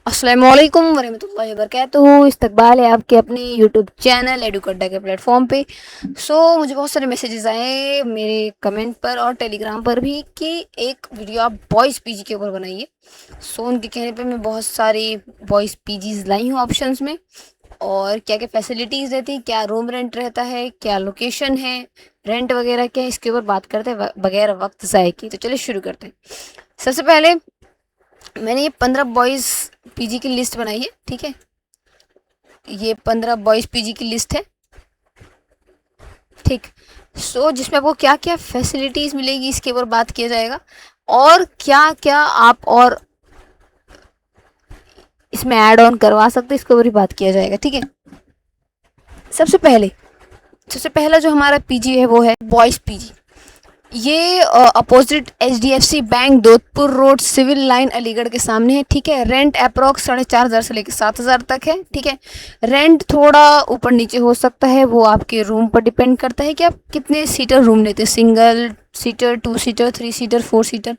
अस्सलामुअलैकुम वरहमतुल्लाहि वबरकातुहू। इस्तकबाल है आपके अपने यूट्यूब चैनल एडुकड्डा के प्लेटफॉर्म पे। मुझे बहुत सारे मैसेजेस आए मेरे कमेंट पर और टेलीग्राम पर भी कि एक वीडियो आप बॉयज़ पीजी के ऊपर बनाइए। उनके कहने पे मैं बहुत सारी बॉयज़ पीजीज़ लाई हूँ ऑप्शंस में, और क्या क्या फैसिलिटीज़ रहती हैं, क्या रूम रेंट रहता है, क्या लोकेशन है, रेंट वगैरह क्या है, इसके ऊपर बात करते हैं बगैर वक्त ज़ाय की। तो चलिए शुरू करते हैं। सबसे पहले मैंने ये 15 बॉयज़ पीजी की लिस्ट बनाई है, ठीक है। ये 15 बॉयज़ पीजी की लिस्ट है, ठीक। जिसमें आपको क्या क्या फैसिलिटीज़ मिलेगी इसके ऊपर बात किया जाएगा, और क्या क्या आप और इसमें ऐड ऑन करवा सकते हैं इसके ऊपर ही बात किया जाएगा, ठीक है। सबसे पहले सबसे पहला जो हमारा पीजी है वो है बॉयज़ पीजी। ये opposite HDFC bank Dodhpur road civil line Aligarh के सामने है, ठीक है। रेंट अप्रॉक्स 4,500 से लेकर 7,000 तक है, ठीक है। रेंट थोड़ा ऊपर नीचे हो सकता है, वो आपके रूम पर डिपेंड करता है कि आप कितने सीटर रूम लेते हैं, single seater, 2 seater, 3 seater, 4 seater,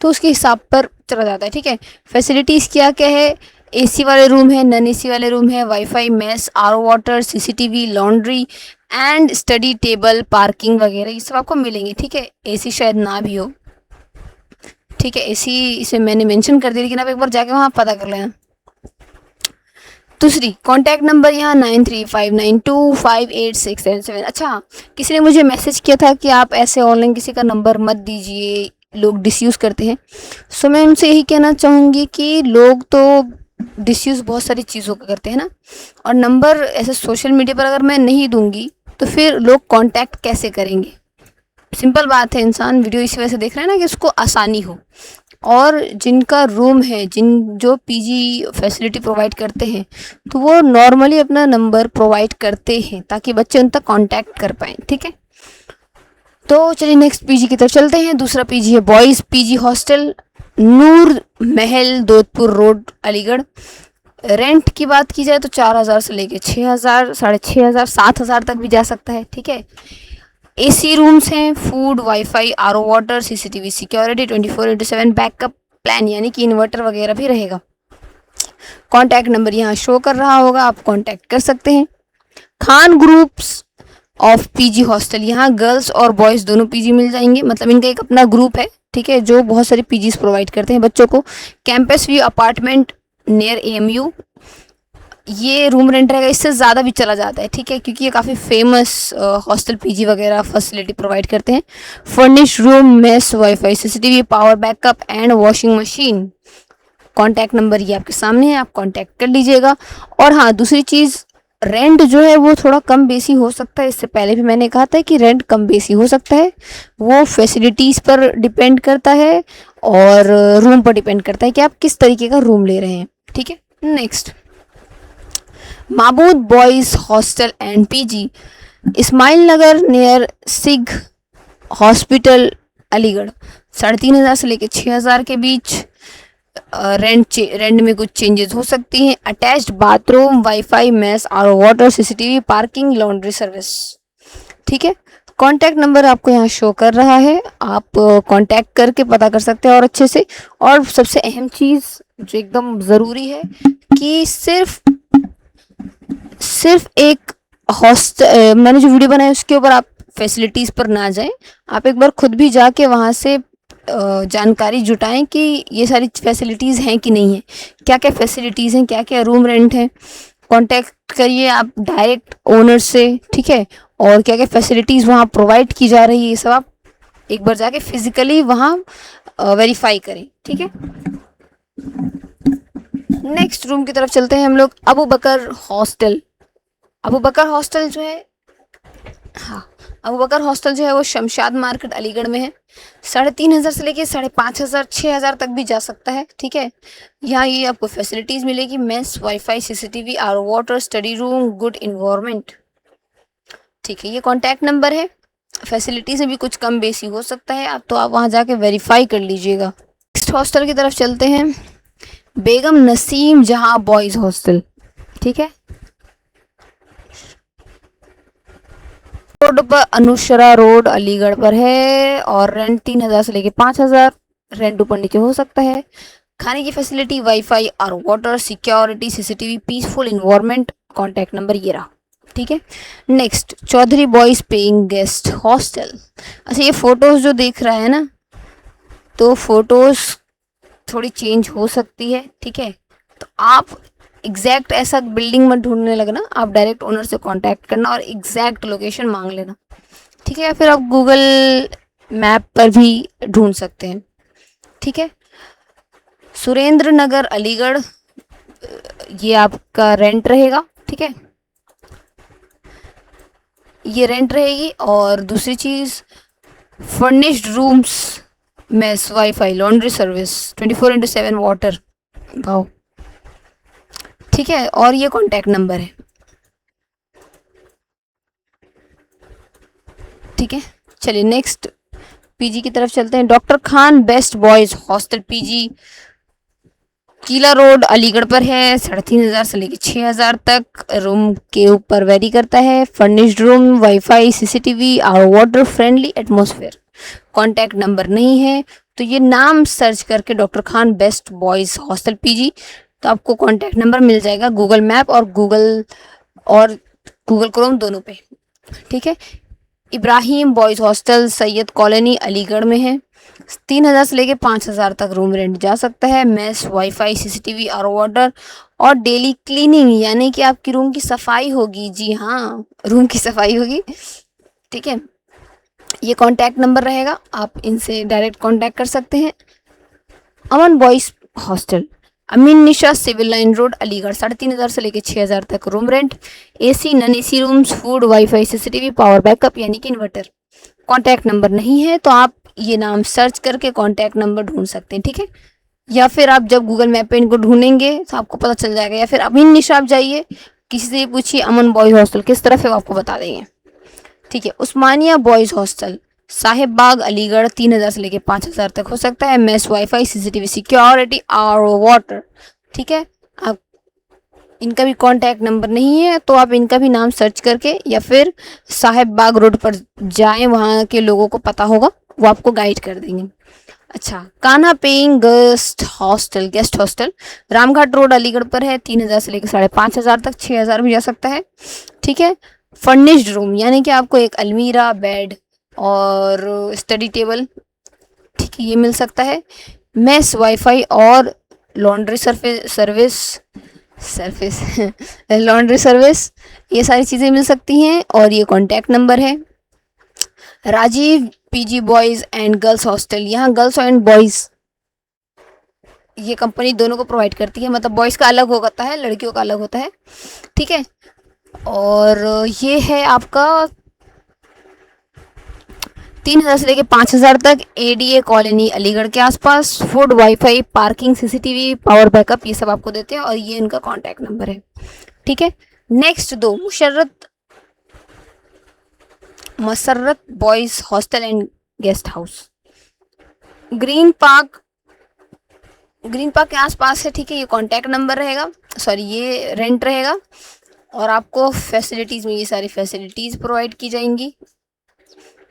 तो उसके हिसाब पर चला जाता है, ठीक है। फैसिलिटीज़ क्या क्या है, एसी वाले रूम है, नॉन एसी वाले रूम है, wifi, mess, RO water, CCTV, laundry and study table, parking वगैरह ये सब आपको मिलेंगे, ठीक है। एसी शायद ना भी हो, ठीक है। एसी इसे मैंने मेंशन कर दिया, लेकिन आप एक बार जाके वहाँ पता कर लेना। दूसरी कॉन्टैक्ट नंबर यहाँ 9359258677। अच्छा, किसी ने मुझे मैसेज किया था कि आप ऐसे ऑनलाइन किसी का नंबर मत दीजिए, लोग डिसयूज़ करते हैं। मैं उनसे यही कहना चाहूँगी कि लोग तो डिसयूज़ बहुत सारी चीज़ों का करते हैं ना, और नंबर ऐसे सोशल मीडिया पर अगर मैं नहीं दूंगी तो फिर लोग कांटेक्ट कैसे करेंगे। सिंपल बात है, इंसान वीडियो इसी वजह से देख रहा है ना कि उसको आसानी हो। और जिनका रूम है, जो पीजी फैसिलिटी प्रोवाइड करते हैं, तो वो नॉर्मली अपना नंबर प्रोवाइड करते हैं ताकि बच्चे उन तक कांटेक्ट कर पाएँ, ठीक है। तो चलिए नेक्स्ट पीजी की तरफ चलते हैं। दूसरा पीजी है बॉयज़ पीजी हॉस्टल, नूर महल दोधपुर रोड अलीगढ़। रेंट की बात की जाए तो 4,000 से लेके 6,000, 6,500, 7,000 तक भी जा सकता है, ठीक है। एसी रूम्स हैं, food, wifi, RO water, CCTV security, 24/7 backup plan यानी कि इन्वर्टर वगैरह भी रहेगा। कॉन्टैक्ट नंबर यहाँ शो कर रहा होगा, आप कॉन्टैक्ट कर सकते हैं। Khan groups of PG hostel, यहाँ गर्ल्स और बॉयज़ दोनों पीजी मिल जाएंगे, मतलब इनका एक अपना ग्रुप है, ठीक है, जो बहुत सारी पीजीज प्रोवाइड करते हैं बच्चों को। Campus view apartment near AMU, ये रूम रेंट रहेगा, इससे ज़्यादा भी चला जाता है, ठीक है, क्योंकि ये काफ़ी फेमस हॉस्टल पीजी वगैरह फैसिलिटी प्रोवाइड करते हैं। Furnish room, mess, wifi, CCTV, power backup and washing machine. Contact number ये आपके सामने है, आप कॉन्टैक्ट कर लीजिएगा। और हाँ, दूसरी चीज़, रेंट जो है वो थोड़ा कम बेसी हो सकता है, इससे पहले भी मैंने कहा था कि रेंट कम बेसी हो सकता है, वो फैसिलिटीज़ पर डिपेंड करता है और रूम पर डिपेंड करता है कि आप किस तरीके का रूम ले रहे हैं, ठीक है। Next, Mabood boys hostel and PG, Ismail Nagar near सिग हॉस्पिटल अलीगढ़। 3,500 से लेकर 6,000 के बीच। रेंट में कुछ चेंजेस हो सकती हैं। Attached bathroom, wifi, mess, RO water, CCTV, parking, laundry service, ठीक है। कॉन्टैक्ट नंबर आपको यहाँ शो कर रहा है, आप कॉन्टैक्ट करके पता कर सकते हैं और अच्छे से। और सबसे अहम चीज़ जो एकदम ज़रूरी है कि सिर्फ एक मैंने जो वीडियो बनाई उसके ऊपर आप फैसिलिटीज़ पर ना जाएं, आप एक बार खुद भी जाके वहाँ से जानकारी जुटाएं कि ये सारी फैसिलिटीज़ हैं कि नहीं है, क्या क्या फैसिलिटीज़ हैं, क्या क्या रूम रेंट है। कांटेक्ट करिए आप डायरेक्ट ओनर से, ठीक है, और क्या क्या फैसिलिटीज़ वहाँ प्रोवाइड की जा रही है ये सब आप एक बार जाके फिजिकली वहाँ वेरीफाई करें, ठीक है। नेक्स्ट रूम की तरफ चलते हैं हम लोग। अबू बकर हॉस्टल। अबू बकर हॉस्टल जो है, हाँ, अबू बकर हॉस्टल जो है वो शमशाद मार्केट अलीगढ़ में है। 3,500 से लेके 5,500, 6,000 तक भी जा सकता है, ठीक है। यहाँ ये आपको फैसिलिटीज़ मिलेगी, mess, wifi, CCTV, RO water, study room, good environment, ठीक है। ये कॉन्टैक्ट नंबर है। फैसिलिटीज़ में भी कुछ कम बेसी हो सकता है, आप वहाँ जाके वेरीफाई कर लीजिएगा। नेक्स्ट हॉस्टल की तरफ चलते हैं, बेगम नसीम जहाँ बॉयज़ हॉस्टल, ठीक है। रोड पर अनुशरा रोड अलीगढ़ पर है, और रेंट 3,000 से लेके 5,000, रेंट ऊपर नीचे हो सकता है। खाने की फैसिलिटी, वाईफाई और water, security, CCTV, peaceful environment, contact number ये रहा। ठीक है। Next, Chaudhary boys paying guest hostel. अच्छा, ये फोटोज जो देख रहा है ना, तो फोटोज थोड़ी चेंज हो सकती है। ठीक है, तो आप एग्जैक्ट ऐसा बिल्डिंग में ढूंढने लगना, आप डायरेक्ट ओनर से कांटेक्ट करना और एग्जैक्ट लोकेशन मांग लेना। ठीक है, या फिर आप गूगल मैप पर भी ढूंढ सकते हैं। ठीक है। सुरेंद्र नगर अलीगढ़, ये आपका रेंट रहेगा। ठीक है, ये रेंट रहेगी। और दूसरी चीज़, furnished rooms, mess, WiFi, laundry service, 24/7 water, भाव। ठीक है, और ये कॉन्टैक्ट नंबर है। ठीक है, चलिए नेक्स्ट पीजी की तरफ चलते हैं। Doctor Khan best boys hostel PG, Kila road Aligarh पर है। 3,500 से लेकर 6,000 तक, रूम के ऊपर वेरी करता है। फर्निश्ड रूम, वाईफाई, सीसीटीवी और water friendly atmosphere. Contact number नहीं है, तो ये नाम सर्च करके doctor Khan best boys hostel PG, तो आपको कॉन्टैक्ट नंबर मिल जाएगा गूगल मैप और गूगल क्रोम दोनों पे। ठीक है। Ibrahim boys hostel Syed colony Aligarh में है। 3,000 से लेके 5,000 तक रूम रेंट जा सकता है। मेस, वाईफाई, सीसीटीवी और वाटर और डेली क्लीनिंग, यानी कि आपकी रूम की सफाई होगी। जी हाँ, रूम की सफाई होगी। ठीक है, ये कॉन्टैक्ट नंबर रहेगा, आप इनसे डायरेक्ट कॉन्टैक्ट कर सकते हैं। अमन बॉयज हॉस्टल अमीन निशा सिविल लाइन रोड अलीगढ़, 3,500 से लेकर 6,000 तक room rent. AC, non AC rooms, food, wifi, CCTV, power backup यानी कि इन्वर्टर। कॉन्टैक्ट नंबर नहीं है, तो आप ये नाम सर्च करके कॉन्टैक्ट नंबर ढूंढ सकते हैं। ठीक है, या फिर आप जब गूगल मैप पे इनको ढूंढेंगे तो आपको पता चल जाएगा। या फिर अमीन निशा आप जाइए, किसी से पूछिए अमन बॉयज हॉस्टल किस तरफ है, वो आपको बता देंगे। ठीक है। उस्मानिया बॉयज हॉस्टल साहिब बाग अलीगढ़, 3,000 से लेके 5,000 तक हो सकता है। मेस, वाईफाई, सीसीटीवी, सिक्योरिटी और वाटर। ठीक है, आप इनका भी कॉन्टैक्ट नंबर नहीं है, तो आप इनका भी नाम सर्च करके या फिर साहिब बाग रोड पर जाएं, वहाँ के लोगों को पता होगा, वो आपको गाइड कर देंगे। अच्छा, Kanha paying guest hostel Ramghat road Aligarh पर है। 3,000 से लेकर 5,500 तक, 6,000 भी जा सकता है। ठीक है। फर्निश्ड रूम, यानी कि आपको एक अलमीरा, बेड और स्टडी टेबल, ठीक है, ये मिल सकता है। मेस, वाईफाई और laundry service service laundry service, ये सारी चीज़ें मिल सकती हैं। और ये कॉन्टैक्ट नंबर है। Rajeev PG boys and girls hostel, यहाँ गर्ल्स एंड बॉयज़ ये कंपनी दोनों को प्रोवाइड करती है, मतलब बॉयज़ का अलग होता है, लड़कियों का अलग होता है। ठीक है, और ये है आपका 3,000 से लेके 5,000 तक, एडीए कॉलोनी अलीगढ़ के आसपास। Food, wifi, parking, CCTV, power backup, ये सब आपको देते हैं और ये इनका कॉन्टैक्ट नंबर है। ठीक है। नेक्स्ट दो, Musarrat boys hostel and guest house, green park के आसपास है। ठीक है, ये कॉन्टैक्ट नंबर रहेगा, सॉरी ये रेंट रहेगा। और आपको फैसिलिटीज़ में ये सारी फैसिलिटीज़ प्रोवाइड की जाएंगी,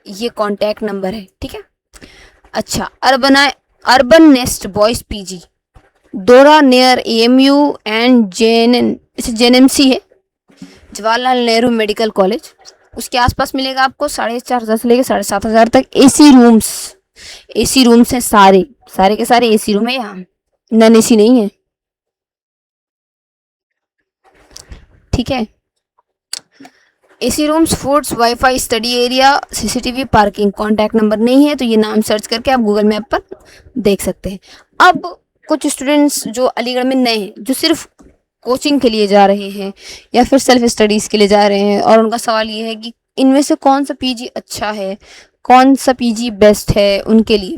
ये कॉन्टैक्ट नंबर है। ठीक है। अच्छा, अर्बन नेस्ट बॉयज पीजी दोरा नियर एएमयू एंड जेएनएमसी है, जवाहरलाल नेहरू मेडिकल कॉलेज, उसके आसपास मिलेगा आपको। 4,500 से लेकर 7,500 तक। एसी रूम्स हैं, सारे के सारे एसी रूम है यहाँ, नॉन एसी नहीं है। ठीक है। AC rooms, foods, wifi, study area, CCTV, parking. Contact number नहीं है, तो ये नाम सर्च करके आप गूगल मैप पर देख सकते हैं। अब कुछ स्टूडेंट्स जो अलीगढ़ में नए हैं, जो सिर्फ कोचिंग के लिए जा रहे हैं या फिर सेल्फ स्टडीज़ के लिए जा रहे हैं, और उनका सवाल ये है कि इनमें से कौन सा पीजी अच्छा है, कौन सा पीजी बेस्ट है उनके लिए।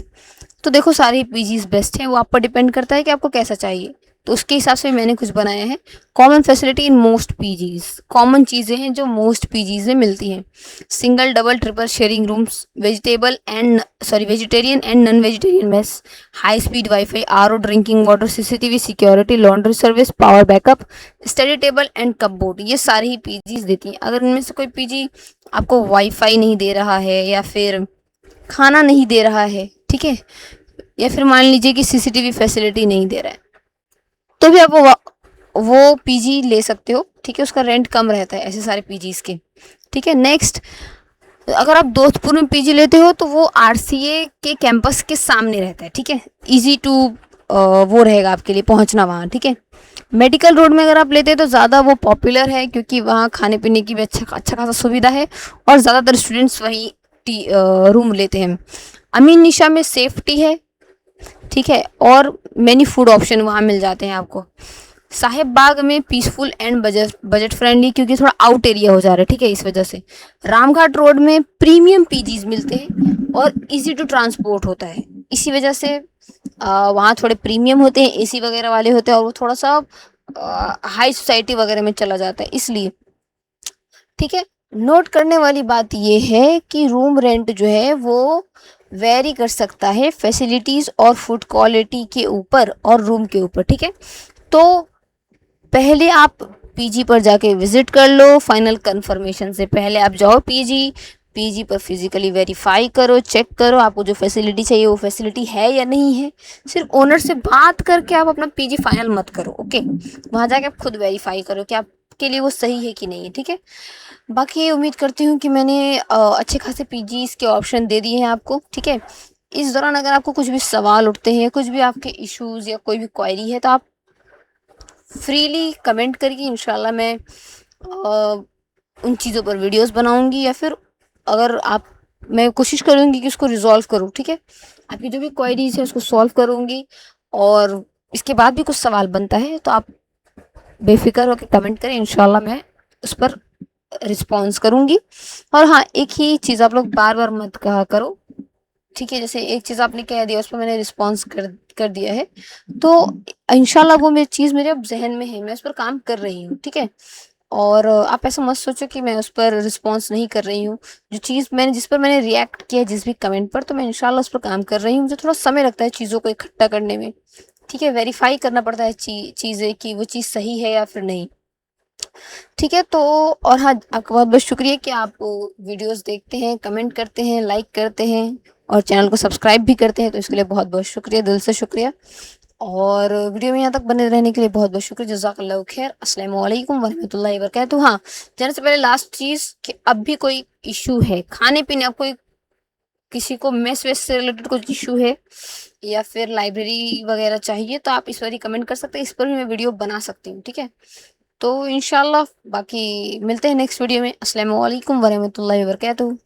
तो देखो, सारे पीजीज बेस्ट हैं, वो आप पर डिपेंड करता है कि आपको कैसा चाहिए। तो उसके हिसाब से मैंने कुछ बनाया है। Common facility in most PGs, common चीज़ें हैं जो मोस्ट पीजीज में मिलती हैं। Single, double, triple sharing rooms, vegetarian and non vegetarian mess, high speed wifi, RO, drinking water, CCTV, security, laundry service, power backup, study table and cupboard, ये सारी ही PGs देती हैं। अगर इनमें से कोई पीजी आपको वाईफाई नहीं दे रहा है या फिर खाना नहीं दे रहा है, ठीक है, या फिर मान लीजिए कि सीसीटीवी फैसिलिटी नहीं दे रहा है, तो भी आप वो पीजी ले सकते हो, ठीक है। उसका रेंट कम रहता है ऐसे सारे पीजीज के, ठीक है। नेक्स्ट, अगर आप दोस्तपुर में पीजी लेते हो तो वो आरसीए के कैंपस के सामने रहता है, ठीक है। इजी टू वो रहेगा आपके लिए पहुंचना वहाँ, ठीक है। मेडिकल रोड में अगर आप लेते हैं तो ज़्यादा वो पॉपुलर है, क्योंकि वहाँ खाने पीने की भी अच्छा खासा सुविधा है और ज़्यादातर स्टूडेंट्स वहीं रूम लेते हैं। अमीन निशा में सेफ्टी है, ठीक है, और मैनी फूड ऑप्शन वहाँ मिल जाते हैं आपको। साहिब बाग में पीसफुल एंड बजट फ्रेंडली, क्योंकि थोड़ा आउट एरिया हो जा रहा है, ठीक है, इस वजह से। रामघाट रोड में प्रीमियम पीजीज मिलते हैं और इजी टू ट्रांसपोर्ट होता है, इसी वजह से वहाँ थोड़े प्रीमियम होते हैं, एसी वगैरह वाले होते हैं, और वो थोड़ा सा हाई सोसाइटी वगैरह में चला जाता है, इसलिए, ठीक है। नोट करने वाली बात ये है कि रूम रेंट जो है वो वेरी कर सकता है फैसिलिटीज़ और फूड क्वालिटी के ऊपर और रूम के ऊपर, ठीक है। तो पहले आप पीजी पर जाके विजिट कर लो, फाइनल कंफर्मेशन से पहले आप जाओ पीजी पर फिजिकली वेरीफाई करो, चेक करो आपको जो फैसिलिटी चाहिए वो फैसिलिटी है या नहीं है। सिर्फ ओनर से बात करके आप अपना पीजी फाइनल मत करो, ओके। वहाँ जाके आप खुद वेरीफाई करो कि आपके लिए वो सही है कि नहीं है, ठीक है। बाकी उम्मीद करती हूँ कि मैंने अच्छे खासे पीजीज के ऑप्शन दे दिए हैं आपको, ठीक है। इस दौरान अगर आपको कुछ भी सवाल उठते हैं, कुछ भी आपके इश्यूज या कोई भी क्वेरी है, तो आप फ्रीली कमेंट करिए। इंशाल्लाह मैं उन चीज़ों पर वीडियोस बनाऊंगी, या फिर अगर आप, मैं कोशिश करूंगी कि उसको रिजॉल्व करूं, ठीक है। आपकी जो भी क्वेरीज है उसको सॉल्व करूंगी, और इसके बाद भी कुछ सवाल बनता है तो आप बेफिक्र होकर कमेंट करें, इंशाल्लाह मैं उस पर रिस्पॉन्स करूंगी। और हाँ, एक ही चीज़ आप लोग बार बार मत कहा करो, ठीक है। जैसे एक चीज़ आपने कह दिया उस पर मैंने रिस्पॉन्स कर दिया है, तो इंशाल्लाह वो मेरी चीज़ मेरे अब जहन में है, मैं उस पर काम कर रही हूँ, ठीक है। और आप ऐसा मत सोचो कि मैं उस पर रिस्पॉन्स नहीं कर रही हूँ। जो चीज़ मैंने, जिस पर मैंने रिएक्ट किया है जिस भी कमेंट पर, तो मैं इंशाल्लाह उस पर काम कर रही हूँ। मुझे थोड़ा समय लगता है चीज़ों को इकट्ठा करने में, ठीक है। वेरीफाई करना पड़ता है चीज़ें कि वो चीज़ सही है या फिर नहीं, ठीक है। तो और हाँ, आपका बहुत बहुत शुक्रिया कि आप वीडियोस देखते हैं, कमेंट करते हैं, लाइक करते हैं और चैनल को सब्सक्राइब भी करते हैं, तो इसके लिए बहुत बहुत शुक्रिया, दिल से शुक्रिया। और वीडियो में यहाँ तक बने रहने के लिए बहुत बहुत शुक्रिया। जज़ाकल्लाहु खैर। अस्सलाम वालेकुम वरहमतुल्लाहि वबरकातुहू। हाँ, जाने से पहले लास्ट चीज़ कि अब भी कोई इशू है खाने पीने, अब कोई किसी को मेस वेस से रिलेटेड कुछ इशू है या फिर लाइब्रेरी वगैरह चाहिए, तो आप इस पर ही कमेंट कर सकते हैं, इस पर भी मैं वीडियो बना सकती हूँ, ठीक है। तो इंशाल्लाह बाकी मिलते हैं नेक्स्ट वीडियो में। अस्सलाम वालेकुम वरहमतुल्लाहि वबरकातुहू।